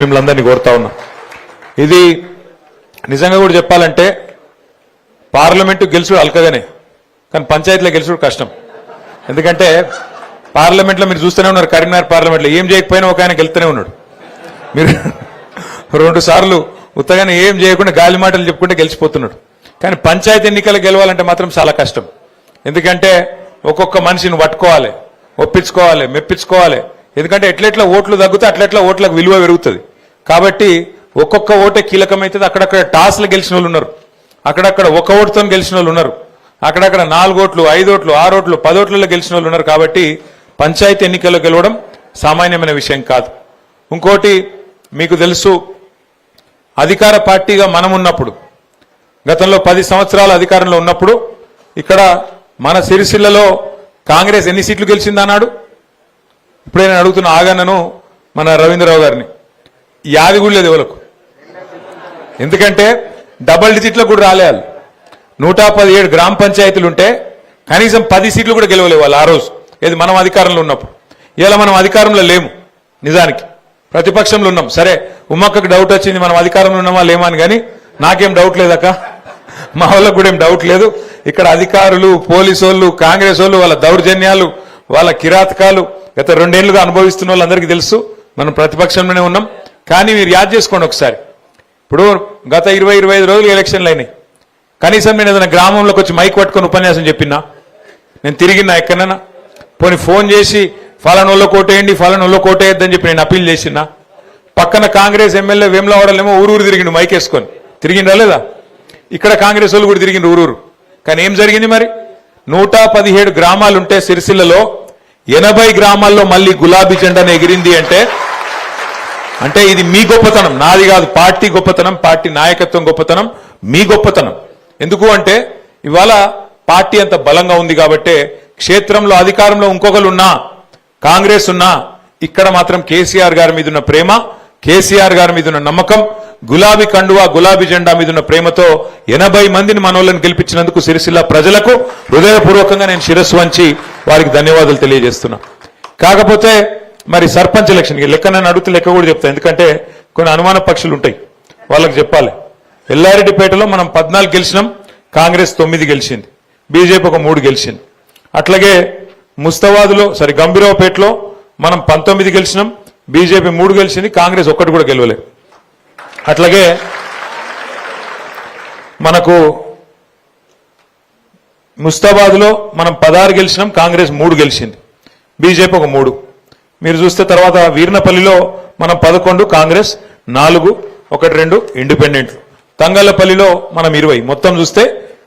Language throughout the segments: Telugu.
మిమ్మల్ని కోరుతా ఉన్నా. ఇది నిజంగా కూడా చెప్పాలంటే పార్లమెంటు గెలుచుడు అల్కగానే, కానీ పంచాయతీలో గెలుచుడు కష్టం. ఎందుకంటే పార్లమెంట్లో మీరు చూస్తూనే ఉన్నారు, కరీంనగర్ పార్లమెంట్లో ఏం చేయకపోయినా ఒక ఆయన గెలుస్తూనే ఉన్నాడు. మీరు 2 సార్లు ఉత్తగానే ఏం చేయకుండా గాలి మాటలు చెప్పుకుంటే గెలిచిపోతున్నాడు. కానీ పంచాయతీ ఎన్నికలు గెలవాలంటే మాత్రం చాలా కష్టం. ఎందుకంటే ఒక్కొక్క మనిషిని పట్టుకోవాలి, ఒప్పించుకోవాలి, మెప్పించుకోవాలి. ఎందుకంటే ఎట్లెట్లా ఓట్లు తగ్గుతే అట్లెట్లా ఓట్లకు విలువ పెరుగుతుంది. కాబట్టి ఒక్కొక్క ఓటే కీలకమైతుంది. అక్కడక్కడ టాస్లు గెలిచిన వాళ్ళు ఉన్నారు, అక్కడక్కడ ఒక ఓటుతో గెలిచిన వాళ్ళు ఉన్నారు, అక్కడక్కడ 4 ఓట్లు 5 ఓట్లు 6 ఓట్లు 10 ఓట్లలో గెలిచిన వాళ్ళు ఉన్నారు. కాబట్టి పంచాయతీ ఎన్నికల్లో గెలవడం సామాన్యమైన విషయం కాదు. ఇంకోటి మీకు తెలుసు, అధికార పార్టీగా మనం ఉన్నప్పుడు, గతంలో 10 సంవత్సరాల అధికారంలో ఉన్నప్పుడు ఇక్కడ మన సిరిసిల్లలో కాంగ్రెస్ ఎన్ని సీట్లు గెలిచిందన్నాడు. ఇప్పుడే నేను అడుగుతున్న ఆగన్నను, మన రవీంద్రరావు గారిని, యాది కూడా లేదు ఎవరికి. ఎందుకంటే డబల్ డిజిట్లో కూడా రాలేయాలి. 117 గ్రామ పంచాయతీలు ఉంటే కనీసం 10 సీట్లు కూడా గెలవలేవు వాళ్ళు ఆ రోజు. ఏది మనం అధికారంలో ఉన్నప్పుడు. ఇలా మనం అధికారంలో లేము, నిజానికి ప్రతిపక్షంలో ఉన్నాం. సరే, ఉమ్మక్కకు డౌట్ వచ్చింది మనం అధికారంలో ఉన్నామా లేమా అని, కానీ నాకేం డౌట్ లేదక్క, మా వాళ్ళకు కూడా ఏం డౌట్ లేదు. ఇక్కడ అధికారులు, పోలీసు వాళ్ళు, కాంగ్రెస్ వాళ్ళు, వాళ్ళ దౌర్జన్యాలు, వాళ్ళ కిరాతకాలు గత 2 ఏళ్లుగా అనుభవిస్తున్న వాళ్ళందరికీ తెలుసు. మనం ప్రతిపక్షంలోనే ఉన్నాం. కానీ మీరు యాద్ చేసుకోండి ఒకసారి, ఇప్పుడు గత 20-25 రోజులు ఎలక్షన్లు అయినాయి. కనీసం నేను ఏదైనా గ్రామంలోకి వచ్చి మైక్ పట్టుకొని ఉపన్యాసం చెప్పినా, నేను తిరిగినా ఎక్కడైనా, పోనీ ఫోన్ చేసి ఫలానోళ్ళో కోటేయండి ఫలానోళ్ళో కోటేయద్దని చెప్పి నేను అప్పీల్ చేసినా, పక్కన కాంగ్రెస్ ఎమ్మెల్యే వేములవాడలేమో ఊరూరు తిరిగిండు మైక్ వేసుకొని, తిరిగిండా లేదా? ఇక్కడ కాంగ్రెస్ వాళ్ళు కూడా తిరిగిండు ఊరూరు. కానీ ఏం జరిగింది మరి? 117 గ్రామాలుంటే సిరిసిల్లలో 80 గ్రామాల్లో మళ్ళీ గులాబీ జెండాను ఎగిరింది అంటే ఇది మీ గొప్పతనం, నాది కాదు. పార్టీ గొప్పతనం, పార్టీ నాయకత్వం గొప్పతనం, మీ గొప్పతనం. ఎందుకు అంటే ఇవాళ పార్టీ అంత బలంగా ఉంది కాబట్టే క్షేత్రంలో అధికారంలో ఇంకొకరు ఉన్నా, కాంగ్రెస్ ఉన్నా, ఇక్కడ మాత్రం కేసీఆర్ గారి మీద ఉన్న ప్రేమ, కేసీఆర్ గారి మీద ఉన్న నమ్మకం, గులాబీ కండువా గులాబీ జెండా మీద ఉన్న ప్రేమతో 80 మందిని మనోళ్ళని గెలిపించినందుకు సిరిసిల్ల ప్రజలకు హృదయపూర్వకంగా నేను శిరస్సు వంచి వారికి ధన్యవాదాలు తెలియజేస్తున్నా. కాకపోతే మరి సర్పంచ్ ఎలక్షన్ లెక్క నన్ను అడుగుతూ లెక్క కూడా చెప్తాను, ఎందుకంటే కొన్ని అనుమాన పక్షులు ఉంటాయి, వాళ్ళకి చెప్పాలి. ఎల్లారెడ్డిపేటలో మనం 14 గెలిచినాం, కాంగ్రెస్ 9 గెలిచింది, బీజేపీ ఒక 3 గెలిచింది. అట్లాగే ముస్తాబాద్లో గంభీరావుపేటలో మనం 19 గెలిచినాం, బీజేపీ 3 గెలిచింది, కాంగ్రెస్ 1 కూడా గెలవలేదు. అట్లాగే మనకు ముస్తాబాద్లో మనం 16 గెలిచినాం, కాంగ్రెస్ 3 గెలిచింది, బీజేపీ ఒక 3. మీరు చూస్తే తర్వాత వీర్నపల్లిలో మనం 11, కాంగ్రెస్ 4, 1-2 ఇండిపెండెంట్లు. తంగళ్లపల్లిలో మనం 20. మొత్తం చూస్తే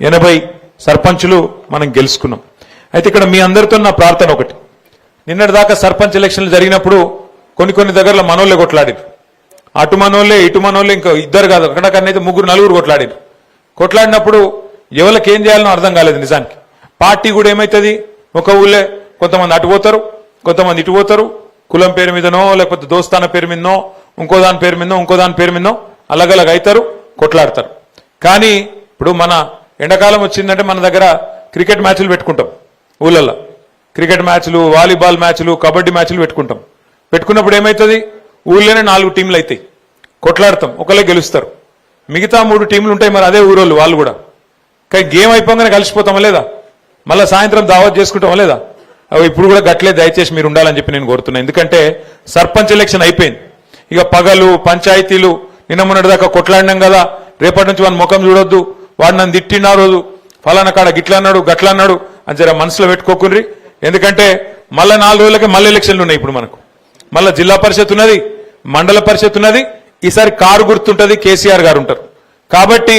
80 సర్పంచులు మనం గెలుచుకున్నాం. అయితే ఇక్కడ మీ అందరితో నా ప్రార్థన ఒకటి, నిన్నటిదాకా సర్పంచ్ ఎలక్షన్లు జరిగినప్పుడు కొన్ని దగ్గరలో మనోళ్ళే కొట్లాడారు. అటు మనోళ్ళే ఇటు మనోళ్ళే, ఇంకా 2 కాదు, అక్కడకన్నైతే 3-4 కొట్లాడారు. కొట్లాడినప్పుడు ఎవరికి ఏం చేయాలనో అర్థం కాలేదు. నిజానికి పార్టీ కూడా ఏమవుతుంది, ఒక ఊళ్ళే కొంతమంది అటు పోతారు, కొంతమంది ఇటు పోతారు, కులం పేరు మీదనో లేకపోతే దోస్తాన పేరు మీదనో ఇంకో దాని పేరు మీదనో అలగలగ అవుతారు, కొట్లాడతారు. కానీ ఇప్పుడు మన ఎండాకాలం వచ్చిందంటే మన దగ్గర క్రికెట్ మ్యాచ్లు పెట్టుకుంటాం, ఊళ్ళల్లో క్రికెట్ మ్యాచ్లు, వాలీబాల్ మ్యాచ్లు, కబడ్డీ మ్యాచ్లు పెట్టుకుంటాం. పెట్టుకున్నప్పుడు ఏమవుతుంది, ఊళ్ళోనే 4 టీంలు అవుతాయి, కొట్లాడతాం, ఒకళ్ళే గెలుస్తారు, మిగతా 3 టీంలు ఉంటాయి. మరి అదే ఊరోళ్ళు వాళ్ళు కూడా. కానీ గేమ్ అయిపోగానే కలిసిపోతామా లేదా, మళ్ళీ సాయంత్రం దావత్ చేసుకుంటామా లేదా? ఇప్పుడు కూడా గట్లే దయచేసి మీరు ఉండాలని చెప్పి నేను కోరుతున్నాను. ఎందుకంటే సర్పంచ్ ఎలక్షన్ అయిపోయింది, ఇక పగలు పంచాయతీలు, నిన్న మొన్నటి దాకా కొట్లాడినాం కదా, రేపటి నుంచి వాడిని ముఖం చూడొద్దు, వాడు నన్ను తిట్టిన రోజు ఫలానా కాడ గిట్లా అన్నాడు గట్లా అన్నాడు అని జర మనసులో పెట్టుకోకుండ్రి. ఎందుకంటే మళ్ళీ 4 రోజులకే మళ్ళీ ఎలక్షన్లు ఉన్నాయి. ఇప్పుడు మనకు మళ్ళీ జిల్లా పరిషత్ ఉన్నది, మండల పరిషత్ ఉన్నది, ఈసారి కారు గుర్తుంటుంది, కేసీఆర్ గారు ఉంటారు. కాబట్టి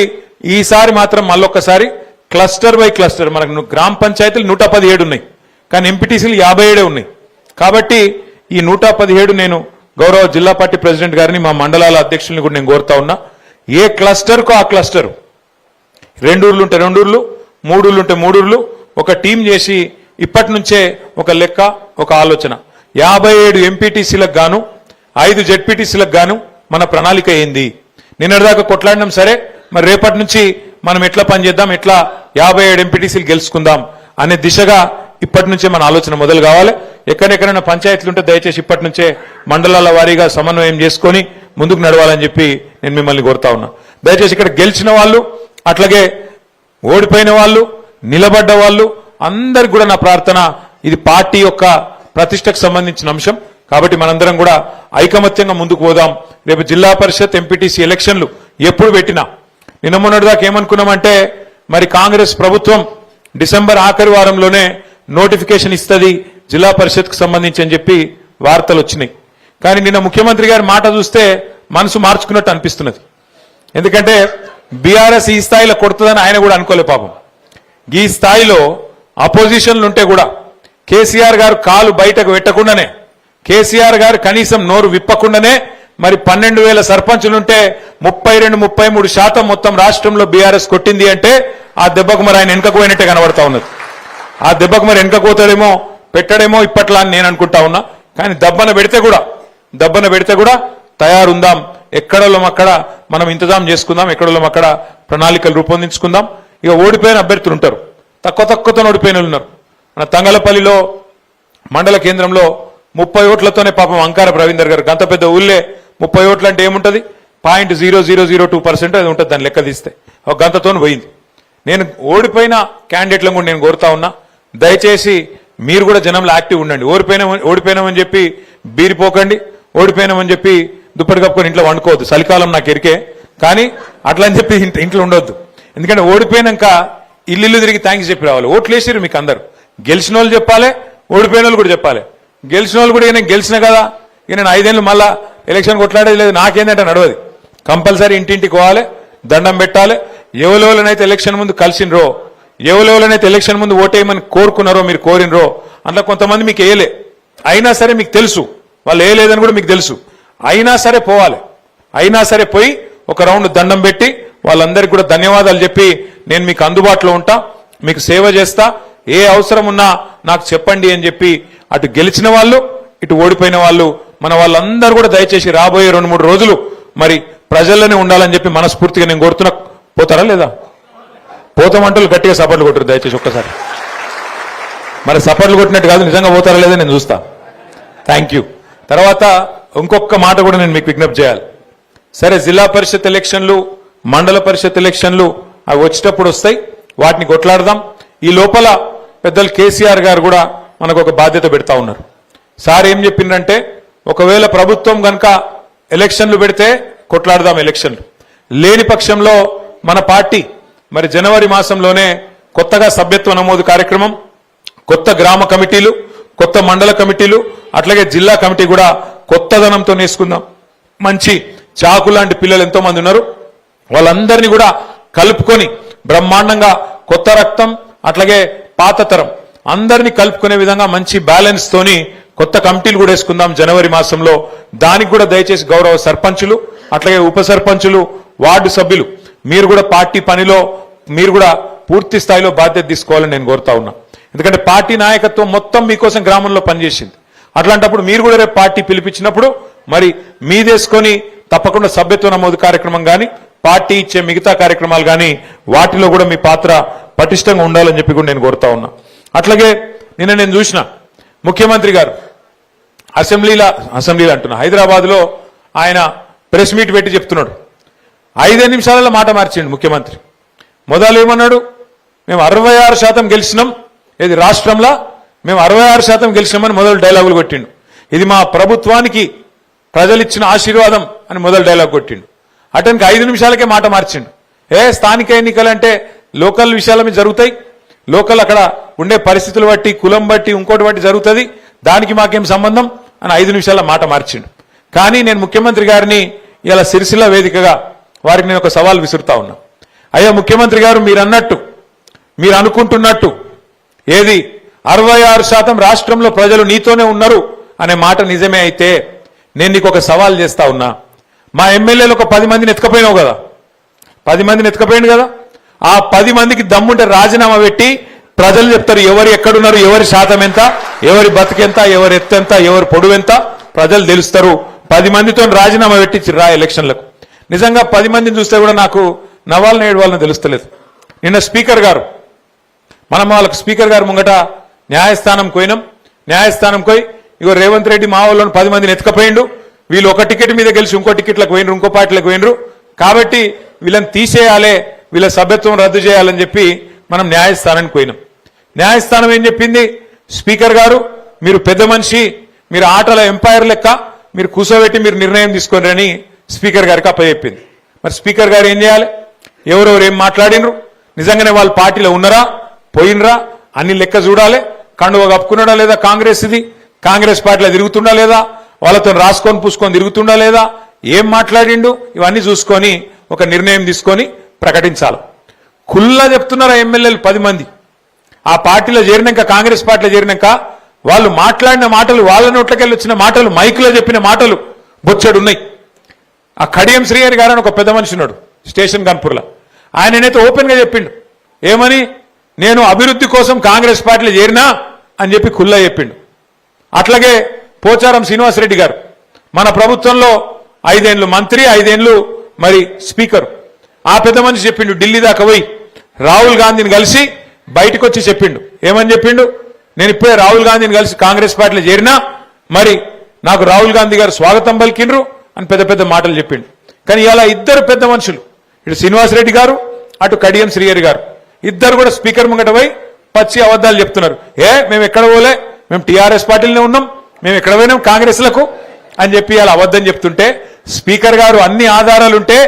ఈసారి మాత్రం మళ్ళొక్కసారి క్లస్టర్ బై క్లస్టర్, మనకు గ్రామ పంచాయతీలు 117 ఉన్నాయి, కానీ ఎంపీటీసీలు 57 ఉన్నాయి. కాబట్టి ఈ 117 నేను గౌరవ జిల్లా పార్టీ ప్రెసిడెంట్ గారిని, మా మండలాల అధ్యక్షుల్ని కూడా నేను కోరుతా ఉన్నా, ఏ క్లస్టర్కో ఆ క్లస్టర్, 2 ఊర్లు ఉంటే 2 ఊర్లు, 3 ఊర్లు ఉంటే 3 ఊర్లు, ఒక టీం చేసి ఇప్పటి నుంచే ఒక లెక్క, ఒక ఆలోచన, 57 ఎంపీటీసీలకు గాను 5 జెడ్పీటీసీలకు గాను మన ప్రణాళిక ఏంది. నిన్నటిదాకా కొట్లాడినాం, సరే మరి రేపటి నుంచి మనం ఎట్లా పనిచేద్దాం, ఎట్లా 57 ఎంపీటీసీలు గెలుచుకుందాం అనే దిశగా ఇప్పటి నుంచే మన ఆలోచన మొదలు కావాలి. ఎక్కడెక్కడైనా పంచాయతీలు ఉంటే దయచేసి ఇప్పటి నుంచే మండలాల వారీగా సమన్వయం చేసుకొని ముందుకు నడవాలని చెప్పి నేను మిమ్మల్ని కోరుతా ఉన్నా. దయచేసి ఇక్కడ గెలిచిన వాళ్ళు అట్లాగే ఓడిపోయిన వాళ్ళు నిలబడ్డ వాళ్ళు అందరికి కూడా నా ప్రార్థన, ఇది పార్టీ యొక్క ప్రతిష్టకు సంబంధించిన అంశం కాబట్టి మనందరం కూడా ఐకమత్యంగా ముందుకు పోదాం. రేపు జిల్లా పరిషత్ ఎంపీటీసీ ఎలక్షన్లు ఎప్పుడు పెట్టినా నిన్న మొన్నటిదాకా ఏమనుకున్నామంటే మరి కాంగ్రెస్ ప్రభుత్వం డిసెంబర్ ఆఖరి వారంలోనే నోటిఫికేషన్ ఇస్తుంది జిల్లా పరిషత్కు సంబంధించి అని చెప్పి వార్తలు వచ్చినాయి. కానీ నిన్న ముఖ్యమంత్రి గారి మాట చూస్తే మనసు మార్చుకున్నట్టు అనిపిస్తున్నది. ఎందుకంటే బీఆర్ఎస్ ఈ స్థాయిలో కొడుతుందని ఆయన కూడా అనుకోలే పాపం. ఈ స్థాయిలో అపోజిషన్లు ఉంటే కూడా కేసీఆర్ గారు కాలు బయటకు పెట్టకుండానే, కేసీఆర్ గారు కనీసం నోరు విప్పకుండానే మరి 12,000 సర్పంచులుంటే 32-33% మొత్తం రాష్ట్రంలో బీఆర్ఎస్ కొట్టింది అంటే ఆ దెబ్బకు మరి ఆయన వెనుకకు పోయినట్టే కనబడతా ఉన్నది. ఆ దెబ్బకు మరి వెనుక పోతాడేమో పెట్టడేమో ఇప్పట్లా అని నేను అనుకుంటా ఉన్నా. కానీ దబ్బన పెడితే కూడా తయారుందాం. ఎక్కడోళ్ళం అక్కడ మనం ఇంతజాం చేసుకుందాం, ఎక్కడోళ్ళం అక్కడ ప్రణాళికలు రూపొందించుకుందాం. ఇక ఓడిపోయిన అభ్యర్థులు ఉంటారు, తక్కువతో ఓడిపోయిన ఉన్నారు. మన తంగలపల్లిలో మండల కేంద్రంలో 30 ఓట్లతోనే పాపం అంకార రవీందర్ గారు, గంత పెద్ద ఊళ్ళే 30 ఓట్లు అంటే ఏముంటది, 0.0002% అది ఉంటుంది. దాన్ని లెక్క తీస్తే ఒక గంతతో పోయింది. నేను ఓడిపోయిన క్యాండిడేట్లను కూడా నేను కోరుతా ఉన్నా, దయచేసి మీరు కూడా జనంలో యాక్టివ్ ఉండండి. ఓడిపోయినామని చెప్పి బీరిపోకండి, ఓడిపోయినామని చెప్పి దుప్పటి కప్పుకొని ఇంట్లో వండుకోవద్దు. చలికాలం నాకు ఎరికే, కానీ అట్లా అని చెప్పి ఇంట్లో ఉండొద్దు. ఎందుకంటే ఓడిపోయినాక ఇల్లు తిరిగి థ్యాంక్స్ చెప్పి రావాలి. ఓట్లు వేసిరు మీకు అందరు, గెలిచిన వాళ్ళు చెప్పాలి, ఓడిపోయిన వాళ్ళు కూడా చెప్పాలి. గెలిచిన వాళ్ళు కూడా నేను గెలిచిన కదా, ఇక నేను 5 ఏళ్ళు మళ్ళా ఎలక్షన్ కొట్లాడేది లేదు, నాకేందంటే నడవది. కంపల్సరీ ఇంటింటికి పోవాలి, దండం పెట్టాలి. ఎవరెవరైతే ఎలక్షన్ ముందు కలిసినరో, ఎవరెవరైతే ఎలక్షన్ ముందు ఓటేయమని కోరుకున్నారో, మీరు కోరినరో, అందులో కొంతమంది మీకు వేయలే, అయినా సరే మీకు తెలుసు వాళ్ళు వేయలేదని కూడా మీకు తెలుసు. అయినా సరే పోవాలి, అయినా సరే పోయి ఒక రౌండ్ దండం పెట్టి వాళ్ళందరికీ కూడా ధన్యవాదాలు చెప్పి నేను మీకు అందుబాటులో ఉంటా, మీకు సేవ చేస్తా, ఏ అవసరం ఉన్నా నాకు చెప్పండి అని చెప్పి అటు గెలిచిన వాళ్ళు ఇటు ఓడిపోయిన వాళ్ళు మన వాళ్ళందరూ కూడా దయచేసి రాబోయే 2-3 రోజులు మరి ప్రజల్లోనే ఉండాలని చెప్పి మనస్ఫూర్తిగా నేను కోరుతున్నా. పోతారా లేదా? పోతామంటూ గట్టిగా సపోర్ట్లు కొట్టరు దయచేసి ఒక్కసారి. మరి సపోర్ట్లు కొట్టినట్టు కాదు, నిజంగా పోతారా లేదా నేను చూస్తా. Thank you. తర్వాత ఇంకొక మాట కూడా నేను మీకు విజ్ఞప్తి చేయాలి. సరే, జిల్లా పరిషత్ ఎలక్షన్లు, మండల పరిషత్ ఎలక్షన్లు అవి వచ్చేటప్పుడు వస్తాయి, వాటిని కొట్లాడదాం. ఈ లోపల పెద్దలు కేసీఆర్ గారు కూడా మనకు ఒక బాధ్యత పెడతా ఉన్నారు. సార్ ఏం చెప్పిండ్రంటే, ఒకవేళ ప్రభుత్వం గనక ఎలక్షన్లు పెడితే కొట్లాడదాం, ఎలక్షన్లు లేని పక్షంలో మన పార్టీ మరి జనవరి మాసంలోనే కొత్తగా సభ్యత్వ నమోదు కార్యక్రమం, కొత్త గ్రామ కమిటీలు, కొత్త మండల కమిటీలు, అట్లాగే జిల్లా కమిటీ కూడా కొత్తదనంతో నేసుకుందాం. మంచి చాకు లాంటి పిల్లలు ఎంతో మంది ఉన్నారు, వాళ్ళందరినీ కూడా కలుపుకొని బ్రహ్మాండంగా కొత్త రక్తం అట్లాగే పాత తరం అందరినీ కలుపుకునే విధంగా మంచి బ్యాలెన్స్ తోని కొత్త కమిటీలు కూడా వేసుకుందాం జనవరి మాసంలో. దానికి కూడా దయచేసి గౌరవ సర్పంచులు అట్లాగే ఉప సర్పంచులు, వార్డు సభ్యులు మీరు కూడా పార్టీ పనిలో మీరు కూడా పూర్తి స్థాయిలో బాధ్యత తీసుకోవాలని నేను కోరుతా ఉన్నా. ఎందుకంటే పార్టీ నాయకత్వం మొత్తం మీకోసం గ్రామంలో పనిచేసింది. అట్లాంటప్పుడు మీరు కూడా రేపు పార్టీ పిలిపించినప్పుడు మరి మీదేసుకొని తప్పకుండా సభ్యత్వ నమోదు కార్యక్రమం కానీ, పార్టీ ఇచ్చే మిగతా కార్యక్రమాలు కానీ వాటిలో కూడా మీ పాత్ర పటిష్టంగా ఉండాలని చెప్పి కూడా నేను కోరుతా ఉన్నా. అట్లాగే నిన్న నేను చూసిన ముఖ్యమంత్రి గారు అసెంబ్లీలో అంటున్నా, హైదరాబాద్ లో ఆయన ప్రెస్ మీట్ పెట్టి చెప్తున్నాడు. 5 నిమిషాలలో మాట మార్చిండు ముఖ్యమంత్రి. మొదలు ఏమన్నాడు, మేము 66% గెలిచినాం, ఇది రాష్ట్రంలో మేము 66% గెలిచినామని మొదలు డైలాగులు కొట్టిండు. ఇది మా ప్రభుత్వానికి ప్రజలిచ్చిన ఆశీర్వాదం అని మొదలు డైలాగ్ కొట్టిండు. అతనికి 5 నిమిషాలకే మాట మార్చిండు. స్థానిక ఎన్నికలంటే లోకల్ విషయాల మీద జరుగుతాయి, లోకల్ అక్కడ ఉండే పరిస్థితులు బట్టి, కులం బట్టి, ఇంకోటి బట్టి జరుగుతుంది, దానికి మాకేం సంబంధం అని 5 నిమిషాల మాట మార్చిండు. కానీ నేను ముఖ్యమంత్రి గారిని ఇలా సిరిసిల్ల వేదికగా వారికి నేను ఒక సవాల్ విసురుతా ఉన్నా. అయ్యా ముఖ్యమంత్రి గారు, మీరు అన్నట్టు, మీరు అనుకుంటున్నట్టు ఏది 66% రాష్ట్రంలో ప్రజలు నీతోనే ఉన్నారు అనే మాట నిజమే అయితే నేను నీకు ఒక సవాల్ చేస్తా ఉన్నా. మా ఎమ్మెల్యేలు ఒక 10 మందిని ఎత్తుకపోయినావు కదా, 10 మందిని ఎత్తుకపోయింది కదా, ఆ 10 మందికి దమ్ముంటే రాజీనామా పెట్టి ప్రజలు చెప్తారు ఎవరు ఎక్కడున్నారు, ఎవరి శాతం ఎంత, ఎవరి బతికెంత, ఎవరి ఎత్తు ఎంత, ఎవరి పొడువు ఎంత ప్రజలు తెలుస్తారు. 10 మందితో రాజీనామా పెట్టి రా ఎలక్షన్లకు. నిజంగా 10 మందిని చూస్తే కూడా నాకు నవ్వాలని ఏడవాలని తెలుస్తలేదు. నిన్న స్పీకర్ గారు, మనం వాళ్ళకు స్పీకర్ గారు ముంగట న్యాయస్థానం పోయినాం, న్యాయస్థానం పోయి ఇగో రేవంత్ రెడ్డి మా వాళ్ళని 10 మందిని ఎత్తుకపోయిండు, వీళ్ళు ఒక టికెట్ మీద గెలిచి ఇంకో టికెట్లకు పోయినరు, ఇంకో పార్టీలకు పోయినరు, కాబట్టి వీళ్ళని తీసేయాలి, వీళ్ళ సభ్యత్వం రద్దు చేయాలని చెప్పి మనం న్యాయస్థానానికి పోయినాం. న్యాయస్థానం ఏం చెప్పింది, స్పీకర్ గారు మీరు పెద్ద మనిషి, మీరు ఆటల ఎంపైర్ లెక్క మీరు కూర్చోబెట్టి మీరు నిర్ణయం తీసుకోండి అని స్పీకర్ గారికి అప్పచెప్పింది. మరి స్పీకర్ గారు ఏం చేయాలి, ఎవరెవరు ఏం మాట్లాడినరు, నిజంగానే వాళ్ళ పార్టీలో ఉన్నారా పోయినరా అన్ని లెక్క చూడాలి, కండువ కప్పుకున్నాడా లేదా కాంగ్రెస్, ఇది కాంగ్రెస్ పార్టీలో తిరుగుతుండా లేదా, వాళ్ళతో రాసుకొని పూసుకొని తిరుగుతుండా లేదా, ఏం మాట్లాడిండు, ఇవన్నీ చూసుకొని ఒక నిర్ణయం తీసుకొని ప్రకటించాలి. కుల్లా చెప్తున్నారా ఎమ్మెల్యేలు 10 మంది ఆ పార్టీలో చేరినాక, కాంగ్రెస్ పార్టీలో చేరినాక వాళ్ళు మాట్లాడిన మాటలు, వాళ్ళ నోట్లకెళ్ళి వచ్చిన మాటలు, మైకులో చెప్పిన మాటలు బొచ్చెడున్నాయి. ఆ కడియం శ్రీహరి గారు అని ఒక పెద్ద మనిషి ఉన్నాడు స్టేషన్ కాన్పూర్లో, ఆయననైతే ఓపెన్ గా చెప్పిండు, ఏమని, నేను అభివృద్ధి కోసం కాంగ్రెస్ పార్టీలో చేరినా అని చెప్పి కుల్లా చెప్పిండు. అట్లాగే పోచారం శ్రీనివాసరెడ్డి గారు మన ప్రభుత్వంలో 5 ఏళ్లు మంత్రి, 5 ఏళ్లు మరి స్పీకర్. ఆ పెద్ద మనిషి చెప్పిండు, ఢిల్లీ దాకా పోయి రాహుల్ గాంధీని కలిసి బయటకు వచ్చి చెప్పిండు, ఏమని చెప్పిండు, నేను ఇప్పుడే రాహుల్ గాంధీని కలిసి కాంగ్రెస్ పార్టీలో చేరినా, మరి నాకు రాహుల్ గాంధీ గారు స్వాగతం పలికిండ్రు అని పెద్ద పెద్ద మాటలు చెప్పిండు. కానీ ఇలా ఇద్దరు పెద్ద మనుషులు, ఇటు శ్రీనివాసరెడ్డి గారు అటు కడియం శ్రీహరి గారు, ఇద్దరు కూడా స్పీకర్ ముంగట పోయి పచ్చి అబద్ధాలు చెప్తున్నారు. మేము ఎక్కడ పోలే, మేము టీఆర్ఎస్ పార్టీలోనే ఉన్నాం, మేము ఎక్కడ పోయినాం కాంగ్రెస్ లకు అని చెప్పి అలా అబద్ధం చెప్తుంటే, స్పీకర్ గారు అన్ని ఆధారాలుంటే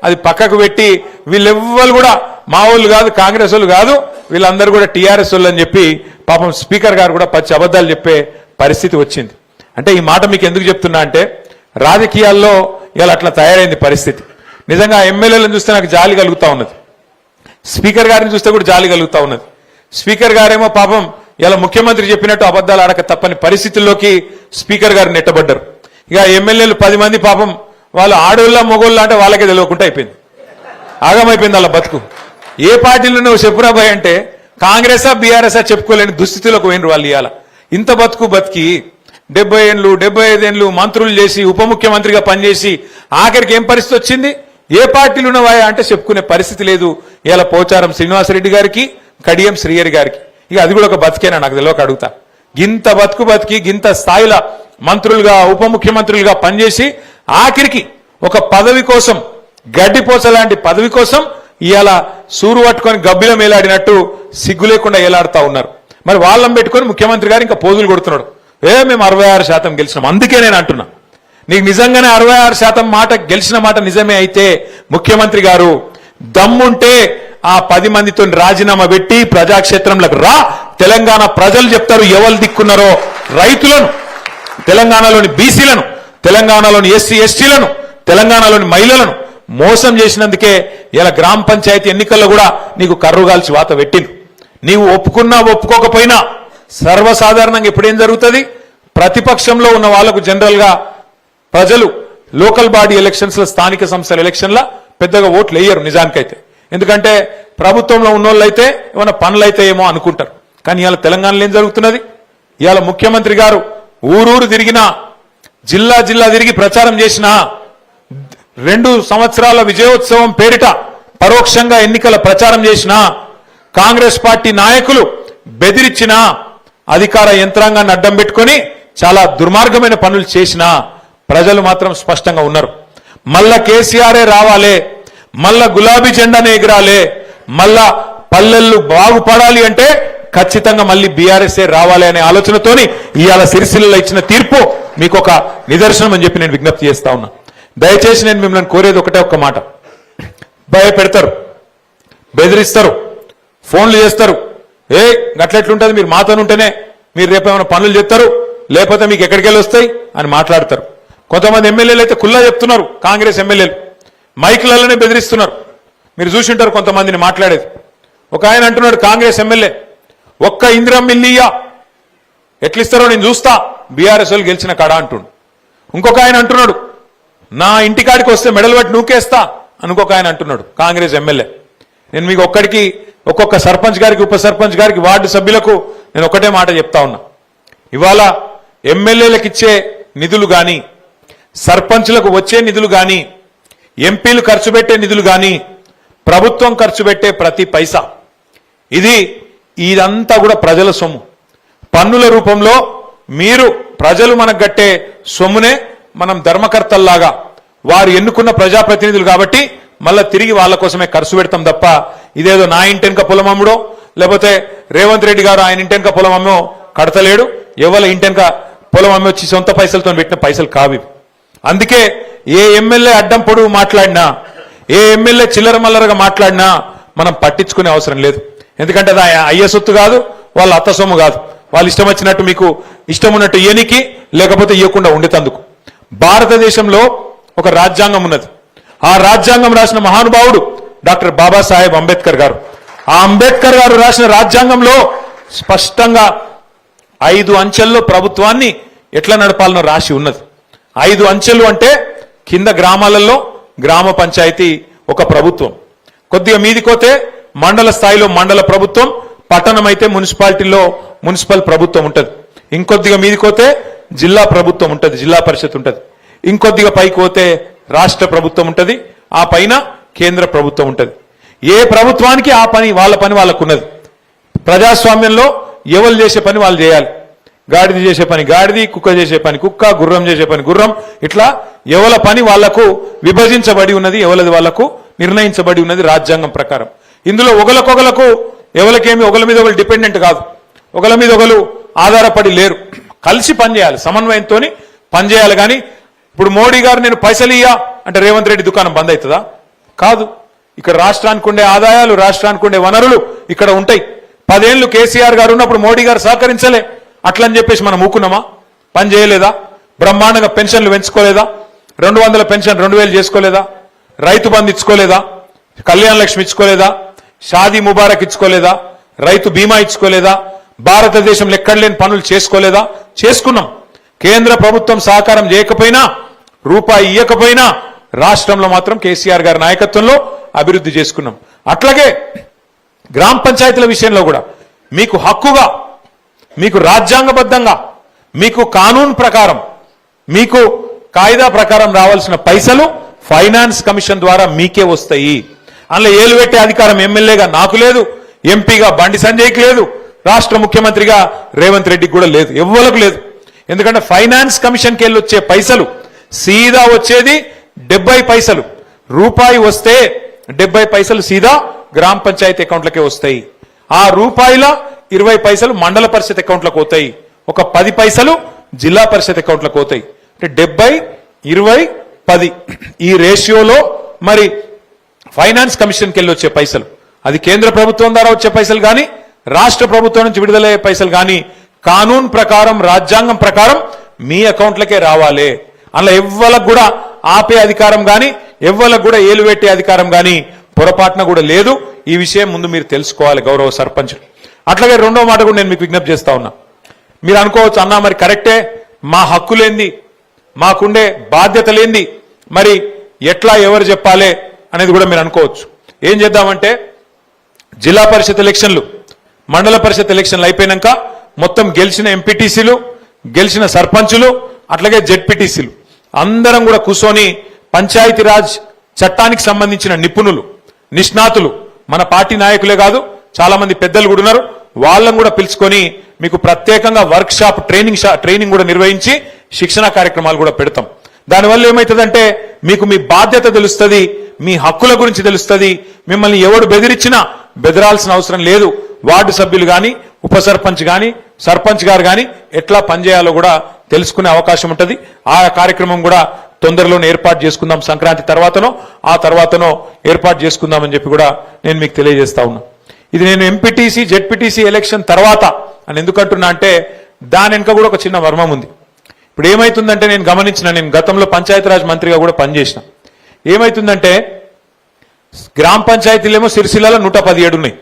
అది పక్కకు పెట్టి వీళ్ళెవ్వరు కూడా మా వాళ్ళు కాదు, కాంగ్రెస్ వాళ్ళు కాదు, వీళ్ళందరూ కూడా టీఆర్ఎస్ వాళ్ళు అని చెప్పి పాపం స్పీకర్ గారు కూడా పచ్చి అబద్ధాలు చెప్పే పరిస్థితి వచ్చింది. అంటే ఈ మాట మీకు ఎందుకు చెప్తున్నా అంటే, రాజకీయాల్లో ఇలా అట్లా తయారైంది పరిస్థితి. నిజంగా ఎమ్మెల్యేలను చూస్తే నాకు జాలి కలుగుతా ఉన్నది, స్పీకర్ గారిని చూస్తే కూడా జాలి కలుగుతా ఉన్నది. స్పీకర్ గారేమో పాపం ఇలా ముఖ్యమంత్రి చెప్పినట్టు అబద్ధాలు ఆడక తప్పని పరిస్థితుల్లోకి స్పీకర్ గారు నెట్టబడ్డారు. ఇక ఎమ్మెల్యేలు 10 మంది పాపం వాళ్ళు ఆడోళ్ళ మొగోళ్ళ అంటే వాళ్ళకే తెలియకుండా అయిపోయింది, ఆగమైపోయింది వాళ్ళ బతుకు. ఏ పార్టీలో నువ్వు చెప్పురాబాయ్ అంటే కాంగ్రెసా బీఆర్ఎస్ఆ చెప్పుకోలేని దుస్థితిలోకి పోయినరు వాళ్ళు. ఇవాళ ఇంత బతికి 70 ఏళ్ళు 75 ఏళ్ళు మంత్రులు చేసి ఉప ముఖ్యమంత్రిగా పనిచేసి ఆఖరికి ఏం పరిస్థితి వచ్చింది, ఏ పార్టీలు ఉన్నవా అంటే చెప్పుకునే పరిస్థితి లేదు. ఇలా పోచారం శ్రీనివాసరెడ్డి గారికి, కడియం శ్రీహరి గారికి. ఇక అది కూడా ఒక బతికేనా నాకు తెలియక అడుగుతా. గింత బతికి గింత స్థాయిలో మంత్రులుగా ఉప ముఖ్యమంత్రులుగా పనిచేసి ఆఖరికి ఒక పదవి కోసం, గడ్డిపోస లాంటి పదవి కోసం ఇవాళ సూరు పట్టుకొని గబ్బిలం ఏలాడినట్టు సిగ్గు లేకుండా ఏలాడుతా ఉన్నారు. మరి వాళ్ళని పెట్టుకొని ముఖ్యమంత్రి గారు ఇంకా పోజులు కొడుతున్నాడు, మేము 66% గెలిచినాం. అందుకే నేను అంటున్నా, నీకు నిజంగానే 66% మాట గెలిచిన మాట నిజమే అయితే ముఖ్యమంత్రి గారు దమ్ముంటే ఆ 10 మందితో రాజీనామా పెట్టి ప్రజాక్షేత్రంలోకి రా. తెలంగాణ ప్రజలు చెప్తారు ఎవరు దిక్కున్నారో, రైతులను, తెలంగాణలోని బీసీలను, తెలంగాణలోని ఎస్సీ ఎస్టీలను, తెలంగాణలోని మహిళలను మోసం చేసినందుకే ఇలా గ్రామ పంచాయతీ ఎన్నికల్లో కూడా నీకు కర్రుగాల్చి వాత పెట్టింది. నీవు ఒప్పుకున్నా ఒప్పుకోకపోయినా సర్వసాధారణంగా ఇప్పుడేం జరుగుతుంది, ప్రతిపక్షంలో ఉన్న వాళ్లకు జనరల్ గా ప్రజలు లోకల్ బాడీ ఎలక్షన్స్ లో, స్థానిక సంస్థల ఎలక్షన్ల పెద్దగా ఓట్లు వేయరు నిజానికైతే. ఎందుకంటే ప్రభుత్వంలో ఉన్నోళ్ళైతే ఏమైనా పనులైతే ఏమో అనుకుంటారు. కానీ ఇవాళ తెలంగాణలో ఏం జరుగుతున్నది, ఇవాళ ముఖ్యమంత్రి గారు ఊరూరు తిరిగినా, జిల్లా జిల్లా తిరిగి ప్రచారం చేసినా, 2 సంవత్సరాల విజయోత్సవం పేరిట పరోక్షంగా ఎన్నికల ప్రచారం చేసినా, కాంగ్రెస్ పార్టీ నాయకులు బెదిరించినా, అధికార యంత్రాంగాన్ని అడ్డం పెట్టుకొని చాలా దుర్మార్గమైన పనులు చేసినా ప్రజలు మాత్రం స్పష్టంగా ఉన్నారు. మళ్ళా కేసీఆరే రావాలే, మళ్ళా గులాబీ జెండానే ఎగరాలే, మళ్ళా పల్లెళ్ళు బాగుపడాలి అంటే ఖచ్చితంగా మళ్ళీ బీఆర్ఎస్ఏ రావాలి అనే ఆలోచనతోని ఇవాళ సిరిసిల్లలో ఇచ్చిన తీర్పు మీకు ఒక నిదర్శనం అని చెప్పి నేను విజ్ఞప్తి చేస్తా ఉన్నా. దయచేసి నేను మిమ్మల్ని కోరేది ఒకటే ఒక్క మాట, భయపెడతారు, బెదిరిస్తారు, ఫోన్లు చేస్తారు, గట్లెట్లుంటుంది, మీరు మాతోనుంటేనే మీరు రేపేమైనా పనులు చేస్తారు, లేకపోతే మీకు ఎక్కడికి వెళ్ళి వస్తాయి అని మాట్లాడతారు. కొంతమంది ఎమ్మెల్యేలు అయితే కుల్లా చెప్తున్నారు, కాంగ్రెస్ ఎమ్మెల్యేలు మైకులలోనే బెదిరిస్తున్నారు. మీరు చూసింటారు కొంతమందిని మాట్లాడేది. ఒక ఆయన అంటున్నాడు, కాంగ్రెస్ ఎమ్మెల్యే, ఒక్క ఇందిరమ్మ ఇల్లియా ఎట్లిస్తారో నేను చూస్తా, బీఆర్ఎస్ వాళ్ళు గెలిచిన కాడా అంటుండు. ఇంకొక ఆయన అంటున్నాడు, నా ఇంటికాడికి వస్తే మెడల్ పట్టి నూకేస్తా అనుకొక ఆయన అంటున్నాడు, కాంగ్రెస్ ఎమ్మెల్యే. నేను మీకు ఒక్కొక్క సర్పంచ్ గారికి, ఉప సర్పంచ్ గారికి, వార్డు సభ్యులకు నేను ఒకటే మాట చెప్తా ఉన్నా. ఇవాళ ఎమ్మెల్యేలకు ఇచ్చే నిధులు గాని, సర్పంచ్లకు వచ్చే నిధులు గాని, ఎంపీలు ఖర్చు పెట్టే నిధులు గాని, ప్రభుత్వం ఖర్చు పెట్టే ప్రతి పైసా ఇదంతా కూడా ప్రజల సొమ్ము. పన్నుల రూపంలో మీరు ప్రజలు మనకు కట్టే సొమ్మునే మనం ధర్మకర్తల్లాగా వారు ఎన్నుకున్న ప్రజాప్రతినిధులు కాబట్టి మళ్ళా తిరిగి వాళ్ళ కోసమే ఖర్చు పెడతాం తప్ప ఇదేదో నా ఇంటెనక పొలం అమ్ముడో లేకపోతే రేవంత్ రెడ్డి గారు ఆయన ఇంటెనక పొలం అమ్మో కడతలేడు, ఎవరి ఇంటెనక పొలం అమ్మి వచ్చి సొంత పైసలతో పెట్టిన పైసలు కావి. అందుకే ఏ ఎమ్మెల్యే అడ్డం పొడుగు మాట్లాడినా, ఏ ఎమ్మెల్యే చిల్లర మల్లరగా మాట్లాడినా మనం పట్టించుకునే అవసరం లేదు. ఎందుకంటే అది అయ్య సొత్తు కాదు, వాళ్ళ అత్త సొమ్ము కాదు. వాళ్ళు ఇష్టం వచ్చినట్టు మీకు ఇష్టం ఉన్నట్టు ఇయనికి లేకపోతే ఇవ్వకుండా ఉండేటందుకు. భారతదేశంలో ఒక రాజ్యాంగం ఉన్నది. ఆ రాజ్యాంగం రాసిన మహానుభావుడు డాక్టర్ బాబాసాహెబ్ అంబేద్కర్ గారు. ఆ అంబేద్కర్ గారు రాసిన రాజ్యాంగంలో స్పష్టంగా 5 అంచెల్లో ప్రభుత్వాన్ని ఎట్లా నడపాలనో రాసి ఉన్నది. 5 అంచెలు అంటే కింద గ్రామాలలో గ్రామ పంచాయతీ ఒక ప్రభుత్వం, కొద్దిగా మీదికోతే మండల స్థాయిలో మండల ప్రభుత్వం, పట్టణం అయితే మున్సిపాలిటీలో మున్సిపల్ ప్రభుత్వం ఉంటుంది. ఇంకొద్దిగా మీదికోతే జిల్లా ప్రభుత్వం ఉంటుంది, జిల్లా పరిషత్ ఉంటుంది. ఇంకొద్దిగా పైకి పోతే రాష్ట్ర ప్రభుత్వం ఉంటుంది, ఆ పైన కేంద్ర ప్రభుత్వం ఉంటుంది. ఏ ప్రభుత్వానికి ఆ పని వాళ్ళ పని వాళ్ళకు ఉన్నది. ప్రజాస్వామ్యంలో ఎవరు చేసే పని వాళ్ళు చేయాలి. గాడిద చేసే పని గాడిది, కుక్క చేసే పని కుక్క, గుర్రం చేసే పని గుర్రం, ఇట్లా ఎవల పని వాళ్లకు విభజించబడి ఉన్నది, ఎవలది వాళ్లకు నిర్ణయించబడి ఉన్నది రాజ్యాంగం ప్రకారం. ఇందులో ఒకరికొకలకు ఎవరికేమి ఒకరి మీద ఒకరు డిపెండెంట్ కాదు, ఒకరి మీద ఒకరు ఆధారపడి లేరు. కలిసి పనిచేయాలి, సమన్వయంతో పనిచేయాలి. కానీ ఇప్పుడు మోడీ గారు నేను పైసలు ఇయ్యా అంటే రేవంత్ రెడ్డి దుకాణం బంద్ అవుతుందా? కాదు. ఇక్కడ రాష్ట్రానికి ఉండే ఆదాయాలు, రాష్ట్రానికి ఉండే వనరులు ఇక్కడ ఉంటాయి. 10 ఏళ్లు కేసీఆర్ గారు ఉన్నప్పుడు మోడీ గారు సహకరించలే, అట్లని చెప్పేసి మనం ఊకున్నామా? పని చేయలేదా? బ్రహ్మాండంగా పెన్షన్లు పెంచుకోలేదా? 200 పెన్షన్ 2000 చేసుకోలేదా? రైతు బంధు ఇచ్చుకోలేదా? కళ్యాణ లక్ష్మి ఇచ్చుకోలేదా? షాదీ ముబారక్ ఇచ్చుకోలేదా? రైతు బీమా ఇచ్చుకోలేదా? భారతదేశంలో ఎక్కడలేని పనులు చేసుకోలేదా? చేసుకున్నాం. కేంద్ర ప్రభుత్వం సహకారం చేయకపోయినా, రూపాయి ఇయ్యకపోయినా రాష్ట్రంలో మాత్రం కేసీఆర్ గారి నాయకత్వంలో అభివృద్ధి చేసుకున్నాం. అట్లాగే గ్రామ పంచాయతీల విషయంలో కూడా మీకు హక్కుగా, మీకు రాజ్యాంగబద్ధంగా, మీకు కానూన్ ప్రకారం, మీకు కాయిదా ప్రకారం రావాల్సిన పైసలు ఫైనాన్స్ కమిషన్ ద్వారా మీకే వస్తాయి. అందులో ఏలు పెట్టే అధికారం ఎమ్మెల్యేగా నాకు లేదు, ఎంపీగా బండి సంజయ్కి లేదు, రాష్ట్ర ముఖ్యమంత్రిగా రేవంత్ రెడ్డికి కూడా లేదు, ఎవ్వరకు లేదు. ఎందుకంటే ఫైనాన్స్ కమిషన్కి వెళ్ళి వచ్చే పైసలు సీదా వచ్చేది 70 పైసలు. రూపాయి వస్తే 70 పైసలు సీదా గ్రామ పంచాయతీ అకౌంట్లకే వస్తాయి. ఆ రూపాయిల 20 పైసలు మండల పరిషత్ అకౌంట్లకు పోతాయి, ఒక 10 పైసలు జిల్లా పరిషత్ అకౌంట్లకు పోతాయి. అంటే 70, 20, 10 ఈ రేషియోలో మరి ఫైనాన్స్ కమిషన్కి వెళ్ళి వచ్చే పైసలు, అది కేంద్ర ప్రభుత్వం ద్వారా వచ్చే పైసలు కానీ, రాష్ట్ర ప్రభుత్వం నుంచి విడుదలయ్యే పైసలు కానీ కానూన్ ప్రకారం, రాజ్యాంగం ప్రకారం మీ అకౌంట్లకే రావాలి. అందులో ఎవ్వలకు కూడా ఆపే అధికారం కానీ, ఎవ్వలకు కూడా ఏలు పెట్టే అధికారం కానీ పొరపాటున కూడా లేదు. ఈ విషయం ముందు మీరు తెలుసుకోవాలి గౌరవ సర్పంచులు. అట్లాగే రెండో మాట కూడా నేను మీకు విజ్ఞప్తి చేస్తా ఉన్నా. మీరు అనుకోవచ్చు, అన్నా మరి కరెక్టే, మా హక్కులేంది, మాకుండే బాధ్యతలేంది, మరి ఎట్లా ఎవరు చెప్పాలి అనేది కూడా మీరు అనుకోవచ్చు. ఏం చేద్దామంటే జిల్లా పరిషత్ ఎలక్షన్లు, మండల పరిషత్ ఎలక్షన్లు అయిపోయినాక మొత్తం గెలిచిన ఎంపీటీసీలు, గెలిచిన సర్పంచులు, అట్లాగే జెడ్పీటీసీలు అందరం కూడా కూర్చొని పంచాయతీరాజ్ చట్టానికి సంబంధించిన నిపుణులు, నిష్ణాతులు, మన పార్టీ నాయకులే కాదు చాలా మంది పెద్దలు కూడా ఉన్నారు, వాళ్ళని కూడా పిలుచుకొని మీకు ప్రత్యేకంగా వర్క్ షాప్ ట్రైనింగ్ కూడా నిర్వహించి శిక్షణ కార్యక్రమాలు కూడా పెడతాం. దానివల్ల ఏమవుతుందంటే మీకు మీ బాధ్యత తెలుస్తుంది, మీ హక్కుల గురించి తెలుస్తుంది. మిమ్మల్ని ఎవడు బెదిరించినా బెదరాల్సిన అవసరం లేదు. వార్డు సభ్యులు కానీ, ఉప సర్పంచ్ కానీ, సర్పంచ్ గారు కానీ ఎట్లా పనిచేయాలో కూడా తెలుసుకునే అవకాశం ఉంటుంది. ఆ కార్యక్రమం కూడా తొందరలోనే ఏర్పాటు చేసుకుందాం, సంక్రాంతి తర్వాతనో ఆ తర్వాతనో ఏర్పాటు చేసుకుందామని చెప్పి కూడా నేను మీకు తెలియజేస్తా ఉన్నా. ఇది నేను ఎంపీటీసీ జెడ్పీటీసీ ఎలక్షన్ తర్వాత అని ఎందుకంటున్నా అంటే దాని వెనుక కూడా ఒక చిన్న మర్మం ఉంది. ఇప్పుడు ఏమైతుందంటే నేను గతంలో పంచాయతీరాజ్ మంత్రిగా కూడా పనిచేసిన. ఏమైతుందంటే గ్రామ పంచాయతీలేమో సిరిసిల్లలో 117 ఉన్నాయి,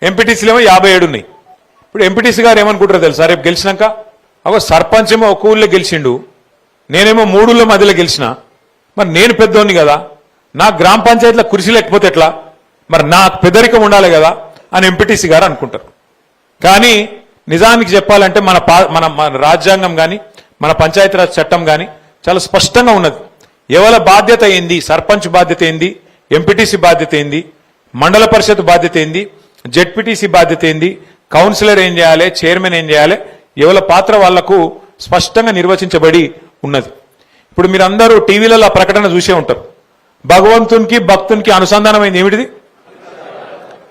ఎంపీటీసీలేమో 57 ఉన్నాయి. ఇప్పుడు ఎంపీటీసీ గారు ఏమనుకుంటారో తెలుసా, రేపు గెలిచినాక ఒక సర్పంచ్ ఏమో ఒక ఊళ్ళో గెలిచిండు, నేనేమో 3 ఊళ్ళో మధ్యలో గెలిచిన, మరి నేను పెద్దోని కదా, నా గ్రామ పంచాయతీలో కుర్చీ లేకపోతే ఎట్లా, మరి నాకు పెద్దరికం ఉండాలి కదా అని ఎంపీటీసీ గారు అనుకుంటారు. కానీ నిజానికి చెప్పాలంటే మన రాజ్యాంగం కానీ, మన పంచాయతీరాజ్ చట్టం కానీ చాలా స్పష్టంగా ఉన్నది. ఎవరి బాధ్యత ఏంది, సర్పంచ్ బాధ్యత ఏంది, ఎంపీటీసీ బాధ్యత ఏంది, మండల పరిషత్ బాధ్యత ఏంది, జెడ్పీటీసీ బాధ్యత ఏంది, కౌన్సిలర్ ఏం చేయాలి, చైర్మన్ ఏం చేయాలి, ఎవరి పాత్ర వాళ్లకు స్పష్టంగా నిర్వచించబడి ఉన్నది. ఇప్పుడు మీరందరూ టీవీలలో ఆ ప్రకటన చూసే ఉంటారు. భగవంతునికి భక్తునికి అనుసంధానమైంది ఏమిటిది?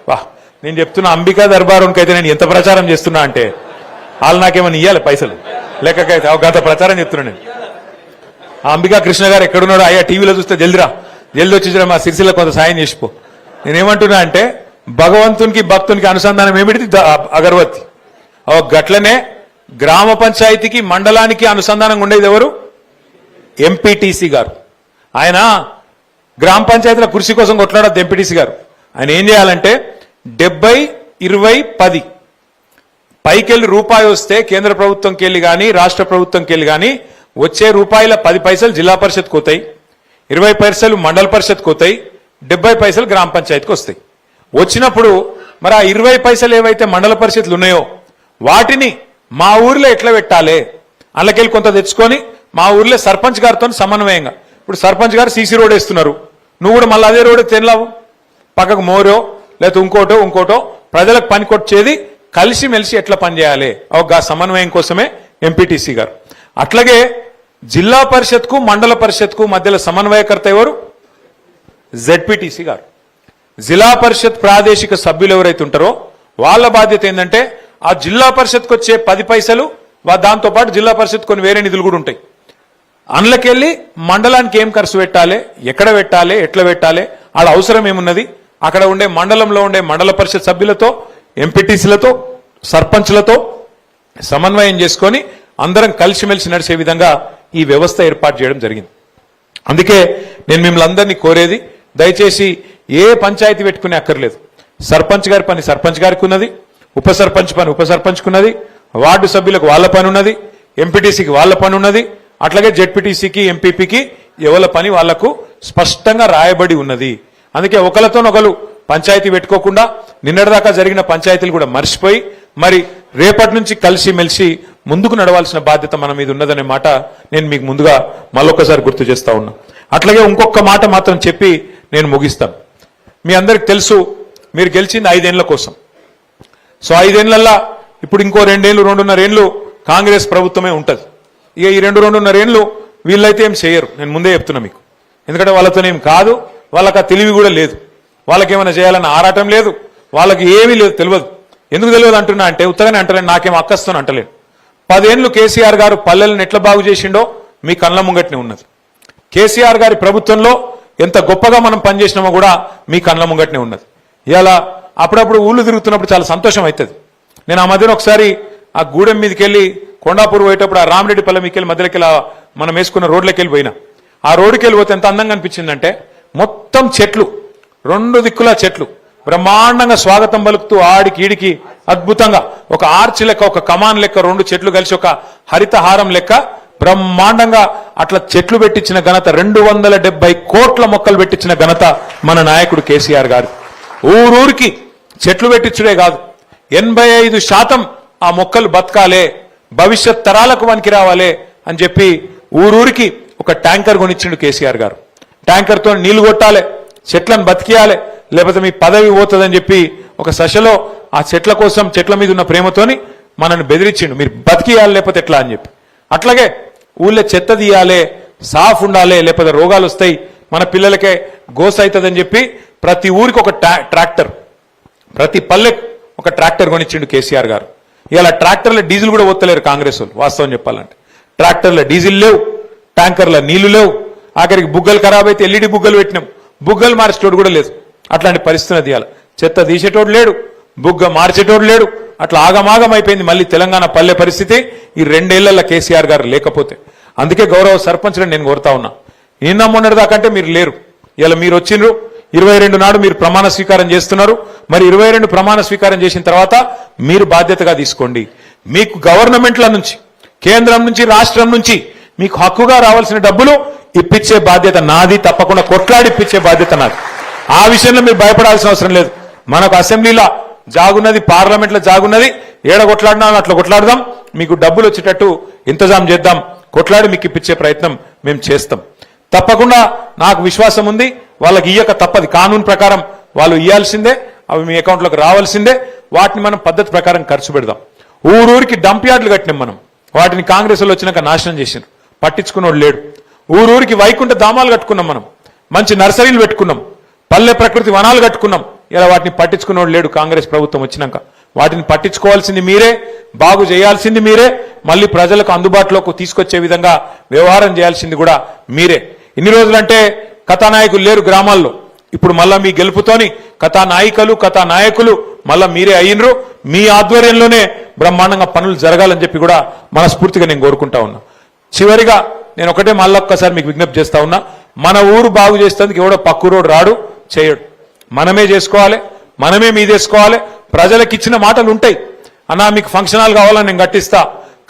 వా, నేను చెప్తున్నా అంబికా దర్బారునికి అయితే నేను ఎంత ప్రచారం చేస్తున్నా అంటే వాళ్ళు నాకేమైనా ఇవ్వాలి పైసలు లెక్కకైతే గత ప్రచారం చెప్తున్నా నేను. ఆ అంబికా కృష్ణ గారు ఎక్కడున్నాడో అయ్యా టీవీలో చూస్తే జల్ది వచ్చి మా సిరిసిల్ల కొంత సాయం చేసిపో. నేనేమంటున్నా అంటే భగవంతునికి భక్తునికి అనుసంధానం ఏమిటిది? అగరబత్తి. గట్లనే గ్రామ పంచాయతీకి మండలానికి అనుసంధానంగా ఉండేది ఎవరు? ఎంపీటీసీ గారు. ఆయన గ్రామ పంచాయతీల కుర్చీ కోసం కొట్లాడద్దు ఎంపీటీసీ గారు. ఆయన ఏం చేయాలంటే 70-20-10 పైకెళ్ళి రూపాయి వస్తే కేంద్ర ప్రభుత్వంకి వెళ్ళి కానీ రాష్ట్ర ప్రభుత్వంకి వెళ్ళి కానీ వచ్చే రూపాయల 10 పైసలు జిల్లా పరిషత్కి పోతాయి, 20 పైసలు మండల పరిషత్కి పోతాయి, 70 పైసలు గ్రామ పంచాయతీకి వస్తాయి. వచ్చినప్పుడు మరి ఆ 20 పైసలు ఏవైతే మండల పరిషత్లు ఉన్నాయో వాటిని మా ఊర్లో ఎట్లా పెట్టాలి, అందులోకెళ్ళి కొంత తెచ్చుకొని మా ఊర్లో సర్పంచ్ గారితో సమన్వయంగా, ఇప్పుడు సర్పంచ్ గారు సీసీ రోడ్ వేస్తున్నారు, నువ్వు కూడా మళ్ళీ అదే రోడ్ తెలావు, పక్కకు మోరో లేకపోతే ఇంకోటో ప్రజలకు పని కొట్టేది కలిసిమెలిసి ఎట్లా పనిచేయాలి ఒక సమన్వయం కోసమే ఎంపీటీసీ గారు. అట్లాగే జిల్లా పరిషత్కు మండల పరిషత్కు మధ్యలో సమన్వయకర్త ఎవరు? జెడ్పీటీసీ గారు. జిల్లా పరిషత్ ప్రాదేశిక సభ్యులు ఎవరైతే ఉంటారో వాళ్ళ బాధ్యత ఏంటంటే ఆ జిల్లా పరిషత్కు వచ్చే 10 పైసలు దాంతో పాటు జిల్లా పరిషత్ కొన్ని వేరే నిధులు కూడా ఉంటాయి, అందులోకెళ్ళి మండలానికి ఏం ఖర్చు పెట్టాలి, ఎక్కడ పెట్టాలి, ఎట్లా పెట్టాలి, ఆడ అవసరం ఏమున్నది, అక్కడ ఉండే మండలంలో ఉండే మండల పరిషత్ సభ్యులతో ఎంపీటీసీలతో సర్పంచ్లతో సమన్వయం చేసుకొని అందరం కలిసిమెలిసి నడిచే విధంగా ఈ వ్యవస్థ ఏర్పాటు చేయడం జరిగింది. అందుకే నేను మిమ్మల్ని అందరినీ కోరేది, దయచేసి ఏ పంచాయతీ పెట్టుకునే అక్కర్లేదు. సర్పంచ్ గారి పని సర్పంచ్ గారికి ఉన్నది, ఉప సర్పంచ్ పని ఉప సర్పంచ్కి ఉన్నది, వార్డు సభ్యులకు వాళ్ళ పని ఉన్నది, ఎంపీటీసీకి వాళ్ళ పని ఉన్నది, అట్లాగే జెడ్పీటీసీకి ఎంపీపీకి ఎవరి పని వాళ్లకు స్పష్టంగా రాయబడి ఉన్నది. అందుకే ఒకరితోనొకరు పంచాయతీ పెట్టుకోకుండా నిన్నటిదాకా జరిగిన పంచాయతీలు కూడా మర్చిపోయి మరి రేపటి నుంచి కలిసిమెలిసి ముందుకు నడవాల్సిన బాధ్యత మన మీద ఉన్నదనే మాట నేను మీకు ముందుగా మళ్ళొకసారి గుర్తు చేస్తా ఉన్నా. అట్లాగే ఇంకొక మాట మాత్రం చెప్పి నేను ముగిస్తాను. మీ అందరికి తెలుసు మీరు గెలిచింది 5 ఏళ్ల కోసం. సో 5 ఏళ్లల్లా ఇప్పుడు ఇంకో 2 ఏళ్ళు 2.5 ఏళ్ళు కాంగ్రెస్ ప్రభుత్వమే ఉంటుంది. ఇక ఈ 2-2.5 ఏళ్ళు వీళ్ళైతే ఏం చేయరు, నేను ముందే చెప్తున్నా మీకు. ఎందుకంటే వాళ్ళతోనేం కాదు, వాళ్ళకి ఆ తెలివి కూడా లేదు, వాళ్ళకేమైనా చేయాలన్న ఆరాటం లేదు, వాళ్ళకి ఏమీ లేదు, తెలియదు. ఎందుకు తెలియదు అంటున్నా అంటే ఉత్తగానే అంటలేను, నాకేం అక్కస్తోని అంటలేను. 10 ఏళ్ళు కేసీఆర్ గారు పల్లెలను ఎట్లా బాగు చేసిండో మీ కళ్ళ ముంగట్నే ఉన్నది. కేసీఆర్ గారి ప్రభుత్వంలో ఎంత గొప్పగా మనం పనిచేసినామో కూడా మీ కళ్ళ ముంగట్నే ఉన్నది. ఇలా అప్పుడప్పుడు ఊళ్ళు తిరుగుతున్నప్పుడు చాలా సంతోషం అవుతుంది. నేను ఆ మధ్యన ఒకసారి ఆ గూడెం మీదకి వెళ్ళి కొండాపూర్ పోయేటప్పుడు ఆ రామరెడ్డి పల్లె మీకెళ్ళి మధ్యలోకి మనం వేసుకున్న రోడ్లోకి వెళ్ళి పోయినా. ఆ రోడ్డుకి వెళ్ళిపోతే ఎంత అందంగా అనిపించిందంటే మొత్తం చెట్లు, 2 దిక్కులా చెట్లు, బ్రహ్మాండంగా స్వాగతం పలుకుతూ ఆడికి ఈడికి అద్భుతంగా ఒక ఆర్చ్ లెక్క, ఒక కమాన్ లెక్క 2 చెట్లు కలిసి ఒక హరితహారం లెక్క బ్రహ్మాండంగా అట్లా చెట్లు పెట్టించిన ఘనత, 270 కోట్ల మొక్కలు పెట్టించిన ఘనత మన నాయకుడు కేసీఆర్ గారు. ఊరూరికి చెట్లు పెట్టించుడే కాదు, 85% ఆ మొక్కలు బతకాలే, భవిష్యత్ తరాలకు పనికి రావాలే అని చెప్పి ఊరూరికి ఒక ట్యాంకర్ కొనిచ్చిండు కేసీఆర్ గారు. ట్యాంకర్తో నీళ్లు కొట్టాలి, చెట్లను బతికియాలి, లేకపోతే మీ పదవి పోతుందని చెప్పి ఒక సశలో ఆ చెట్ల కోసం చెట్ల మీద ఉన్న ప్రేమతోని మనల్ని బెదిరించిండు, మీరు బతికియాలి లేకపోతే ఎట్లా అని చెప్పి. అట్లాగే ఊళ్ళో చెత్త తీయాలి, సాఫ్ ఉండాలి, లేకపోతే రోగాలు వస్తాయి, మన పిల్లలకే గోస అవుతుందని చెప్పి ప్రతి ఊరికి ఒక ట్రాక్టర్, ప్రతి పల్లెకు ఒక ట్రాక్టర్ కొనిచ్చిండు కేసీఆర్ గారు. ఇలా ట్రాక్టర్ల డీజిల్ కూడా పోతలేరు కాంగ్రెస్ వాళ్ళు, వాస్తవం చెప్పాలంటే. ట్రాక్టర్ల డీజిల్ లేవు, ట్యాంకర్ల నీళ్లు లేవు, ఆఖరికి బుగ్గలు ఖరాబ్ అయితే ఎల్ఈడి బుగ్గలు పెట్టినాం, బుగ్గలు మార్చేటోడు కూడా లేదు. అట్లాంటి పరిస్థితి తీయాలి, చెత్త తీసేటోడు లేడు, బుగ్గ మార్చేటోడు లేడు, అట్లా ఆగమాగం అయిపోయింది మళ్ళీ తెలంగాణ పల్లె పరిస్థితి ఈ 2 ఏళ్లలో కేసీఆర్ గారు లేకపోతే. అందుకే గౌరవ సర్పంచ్లను నేను కోరుతా ఉన్నా, నిన్న మొన్నటిదాకంటే మీరు లేరు, ఇలా మీరు వచ్చిండ్రు. 22 నాడు మీరు ప్రమాణ స్వీకారం చేస్తున్నారు. మరి 22 ప్రమాణ స్వీకారం చేసిన తర్వాత మీరు బాధ్యతగా తీసుకోండి. మీకు గవర్నమెంట్ల నుంచి, కేంద్రం నుంచి, రాష్ట్రం నుంచి మీకు హక్కుగా రావాల్సిన డబ్బులు ఇప్పించే బాధ్యత నాది, తప్పకుండా కొట్లాడి ఇప్పించే బాధ్యత నాది. ఆ విషయంలో మీరు భయపడాల్సిన అవసరం లేదు. మనకు అసెంబ్లీలో జాగున్నది, పార్లమెంట్లో జాగున్నది, ఏడ కొట్లాడినా అట్లా కొట్లాడదాం, మీకు డబ్బులు వచ్చేటట్టు ఇంతజాం చేద్దాం, కొట్లాడి మీకు ఇప్పించే ప్రయత్నం మేము చేస్తాం. తప్పకుండా నాకు విశ్వాసం ఉంది, వాళ్ళకి ఇయ్యక తప్పది, కానూన్ ప్రకారం వాళ్ళు ఇయ్యాల్సిందే, అవి మీ అకౌంట్లోకి రావాల్సిందే. వాటిని మనం పద్ధతి ప్రకారం ఖర్చు పెడదాం. ఊరూరికి డంప్ యార్డులు కట్టినాం మనం, వాటిని కాంగ్రెస్ వాళ్ళు వచ్చినాక నాశనం చేసినారు, పట్టించుకున్నోడు లేడు. ఊరూరికి వైకుంఠ ధామాలు కట్టుకున్నాం, మనం మంచి నర్సరీలు పెట్టుకున్నాం, పల్లె ప్రకృతి వనాలు కట్టుకున్నాం. ఇలా వాటిని పట్టించుకున్నోడు లేడు కాంగ్రెస్ ప్రభుత్వం వచ్చినాక. వాటిని పట్టించుకోవాల్సింది మీరే, బాగు చేయాల్సింది మీరే, మళ్ళీ ప్రజలకు అందుబాటులోకి తీసుకొచ్చే విధంగా వ్యవహారం చేయాల్సింది కూడా మీరే. ఇన్ని రోజులంటే కథానాయకులు లేరు గ్రామాల్లో, ఇప్పుడు మళ్ళా మీ గెలుపుతోని కథానాయకులు మళ్ళా మీరే అయినరు. మీ ఆధ్వర్యంలోనే బ్రహ్మాండంగా పనులు జరగాలని చెప్పి కూడా మనస్ఫూర్తిగా నేను కోరుకుంటా ఉన్నా. చివరిగా నేను ఒకటే మళ్ళొక్కసారి మీకు విజ్ఞప్తి చేస్తా ఉన్నా, మన ఊరు బాగు చేసేందుకు ఎవడో పక్కూరోడు రాడు చేయడు, మనమే చేసుకోవాలి, మనమే మీదేసుకోవాలి. ప్రజలకు ఇచ్చిన మాటలు ఉంటాయి, అన్నా మీకు ఫంక్షన్ హాల్ కావాలని నేను కట్టిస్తా,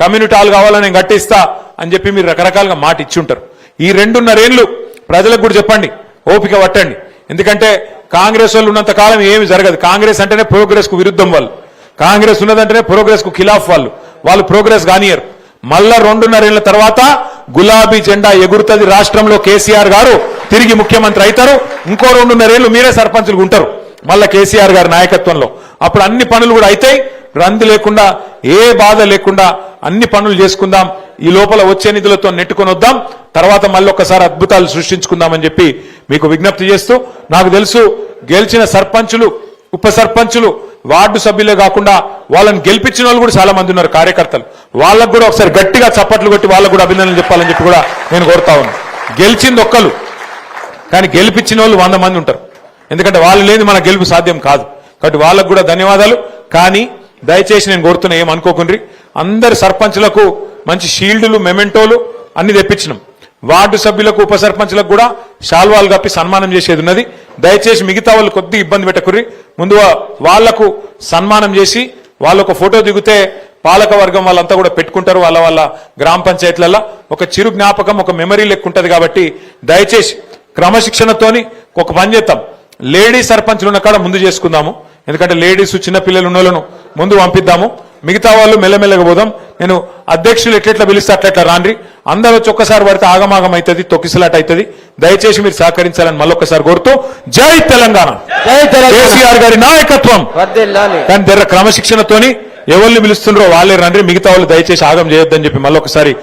కమ్యూనిటీ హాల్ కావాలని నేను కట్టిస్తా అని చెప్పి మీరు రకరకాలుగా మాట ఇచ్చి ఉంటారు. ఈ 2.5 ఏళ్లు ప్రజలకు కూడా చెప్పండి, ఓపిక పట్టండి. ఎందుకంటే కాంగ్రెస్ వాళ్ళు ఉన్నంత కాలం ఏమి జరగదు. కాంగ్రెస్ అంటేనే ప్రోగ్రెస్ కు విరుద్ధం వాళ్ళు, కాంగ్రెస్ ఉన్నదంటేనే ప్రోగ్రెస్ కు ఖిలాఫ్ వాళ్ళు ప్రోగ్రెస్ కానియరు. మళ్ళా 2.5 ఏళ్ల తర్వాత గులాబీ జెండా ఎగురుతుంది రాష్ట్రంలో. కేసీఆర్ గారు తిరిగి ముఖ్యమంత్రి అవుతారు. ఇంకో 2.5 ఏళ్లు మీరే సర్పంచులు ఉంటారు మళ్ళా కేసీఆర్ గారి నాయకత్వంలో. అప్పుడు అన్ని పనులు కూడా అవుతాయి, రంది లేకుండా, ఏ బాధ లేకుండా అన్ని పనులు చేసుకుందాం. ఈ లోపల వచ్చే నిధులతో నెట్టుకొని వద్దాం, తర్వాత మళ్ళీ ఒక్కసారి అద్భుతాలు సృష్టించుకుందామని చెప్పి మీకు విజ్ఞప్తి చేస్తూ, నాకు తెలుసు గెలిచిన సర్పంచులు, ఉప సర్పంచులు, వార్డు సభ్యులే కాకుండా వాళ్ళని గెలిపించిన వాళ్ళు కూడా చాలా మంది ఉన్నారు కార్యకర్తలు. వాళ్ళకు కూడా ఒకసారి గట్టిగా చప్పట్లు కొట్టి వాళ్ళకు కూడా అభినందనలు చెప్పాలని చెప్పి కూడా నేను కోరుతా ఉన్నాను. గెలిచింది ఒక్కరు, కానీ గెలిపించిన వాళ్ళు 100 మంది ఉంటారు. ఎందుకంటే వాళ్ళు లేని మన గెలుపు సాధ్యం కాదు. కాబట్టి వాళ్ళకు కూడా ధన్యవాదాలు. కానీ దయచేసి నేను కోరుతున్నా, ఏమనుకోకుండ్రి, అందరి సర్పంచులకు మంచి షీల్డ్లు, మెమెంటోలు అన్ని తెప్పించినాం. వార్డు సభ్యులకు, ఉప సర్పంచులకు కూడా శాల్వాలు కప్పి సన్మానం చేసేది ఉన్నది. దయచేసి మిగతా వాళ్ళు కొద్దిగా ఇబ్బంది పెట్టకుర్రి. ముందు వాళ్లకు సన్మానం చేసి వాళ్ళకు ఫోటో దిగితే పాలక వర్గం వాళ్ళంతా కూడా పెట్టుకుంటారు వాళ్ళ గ్రామ పంచాయతీలలో. ఒక చిరు జ్ఞాపకం, ఒక మెమరీ లెక్క ఉంటుంది. కాబట్టి దయచేసి క్రమశిక్షణతోని ఒక పని చేద్దాం, లేడీ సర్పంచులు ఉన్న కాడ ముందు చేసుకుందాము. ఎందుకంటే లేడీస్, చిన్నపిల్లలు ఉన్న వాళ్ళను ముందు పంపిద్దాము, మిగతా వాళ్ళు మెల్లమెల్లగా పోదాం. నేను అధ్యక్షులు ఎట్లెట్లా పిలిస్తే అట్లెట్లా రాండ్రి, అందరూ వచ్చి ఒక్కసారి పడితే ఆగమాగం అవుతుంది, తొక్కిసలాట అవుతుంది. దయచేసి మీరు సహకరించాలని మళ్ళొక్కసారి కోరుతూ, జై తెలంగాణ, కేసీఆర్ గారి నాయకత్వం. కానీ దగ్గర క్రమశిక్షణతోని ఎవరిని పిలుస్తుండ్రో వాళ్ళే రండి, మిగతా వాళ్ళు దయచేసి ఆగం చేయొద్దని చెప్పి మళ్ళొకసారి